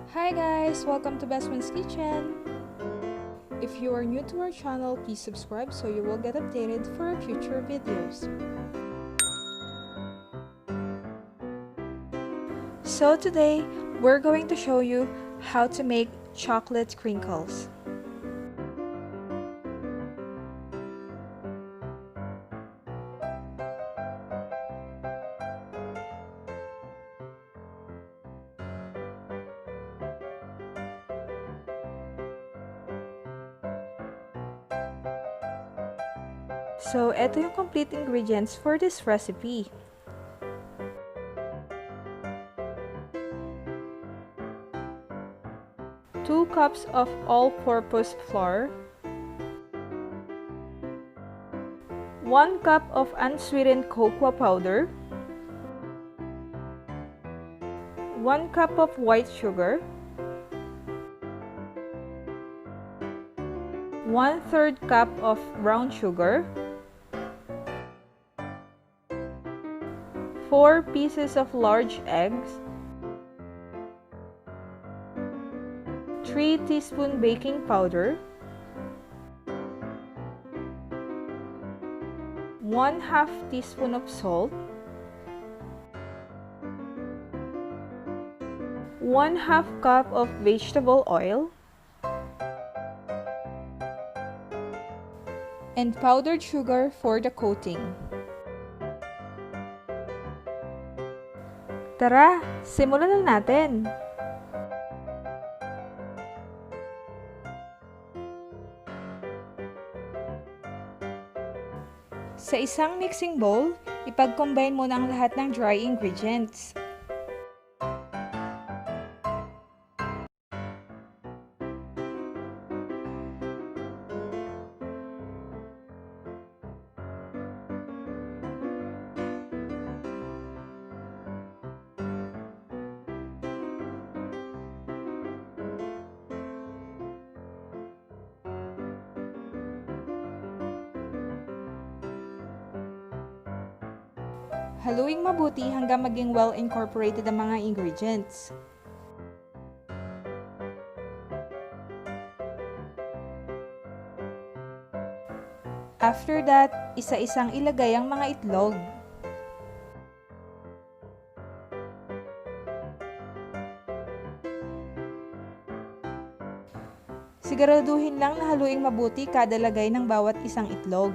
Hi guys! Welcome to Best Friend's Kitchen! If you are new to our channel, please subscribe so you will get updated for our future videos. So today, we're going to show you how to make chocolate crinkles. So, ito yung complete ingredients for this recipe. Two cups of all-purpose flour, 1 cup of unsweetened cocoa powder, 1 cup of white sugar, 1/3 cup of brown sugar, 4 pieces of large eggs, 3 teaspoon baking powder, 1/2 teaspoon of salt, 1/2 cup of vegetable oil, and powdered sugar for the coating. Tara, simulan na natin! Sa isang mixing bowl, ipag-combine mo na ang lahat ng dry ingredients. Haluing mabuti hanggang maging well-incorporated ang mga ingredients. After that, isa-isang ilagay ang mga itlog. Siguraduhin lang na haluing mabuti kada lagay ng bawat isang itlog.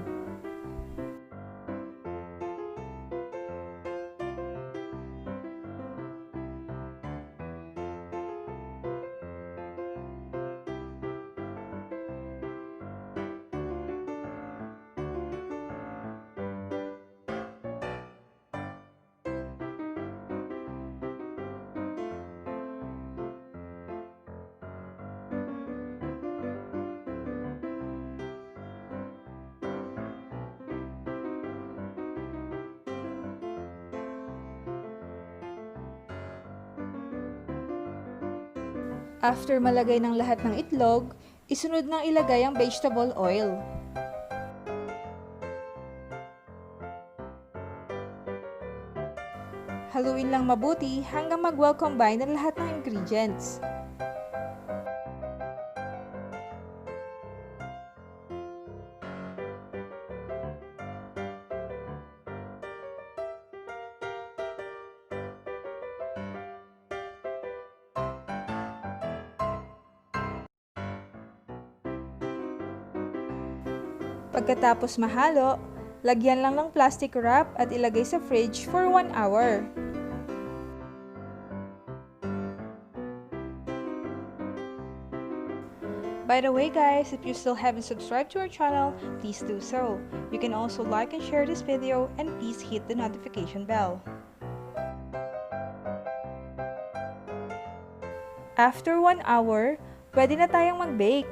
After malagay ng lahat ng itlog, isunod nang ilagay ang vegetable oil. Haluin lang mabuti hanggang mag-well combine ang lahat ng ingredients. Pagkatapos mahalo, lagyan lang ng plastic wrap at ilagay sa fridge for 1 hour. By the way guys, if you still haven't subscribed to our channel, please do so. You can also like and share this video and please hit the notification bell. After 1 hour, pwede na tayong mag-bake.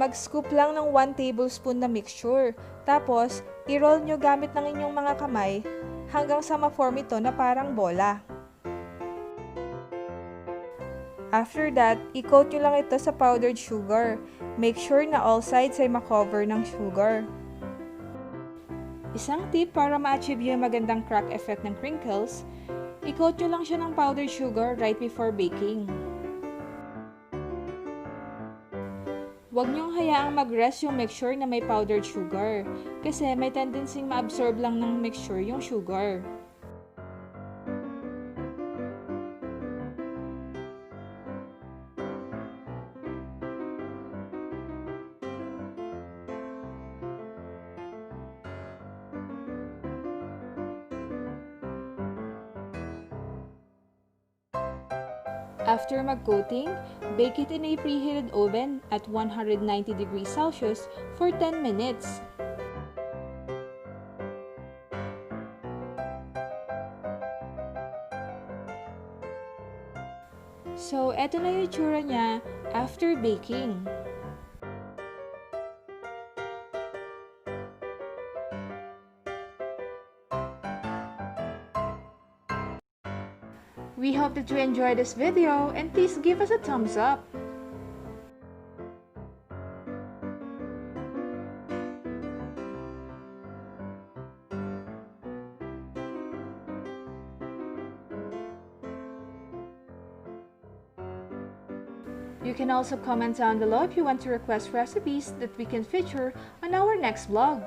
Mag-scoop lang ng 1 tablespoon na mixture. Tapos, i-roll nyo gamit ng inyong mga kamay hanggang sa ma-form ito na parang bola. After that, i-coat nyo lang ito sa powdered sugar. Make sure na all sides ay makover ng sugar. Isang tip para ma-achieve yung magandang crack effect ng crinkles, i-coat nyo lang siya ng powdered sugar right before baking. Huwag niyong hayaang mag-rest yung mixture na may powdered sugar kasi may tendency ma-absorb lang ng mixture yung sugar. After mag-coating, bake it in a preheated oven at 190 degrees Celsius for 10 minutes. So, eto na yung itsura niya after baking. We hope that you enjoyed this video and please give us a thumbs up. You can also comment down below if you want to request recipes that we can feature on our next vlog.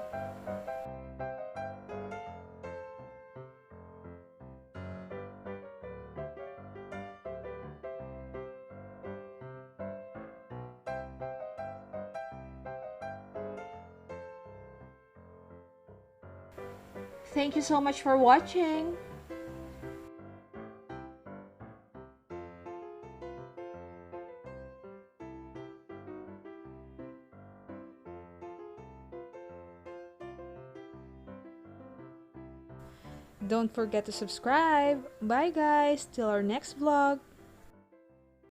Thank you so much for watching! Don't forget to subscribe. Bye guys, till our next vlog.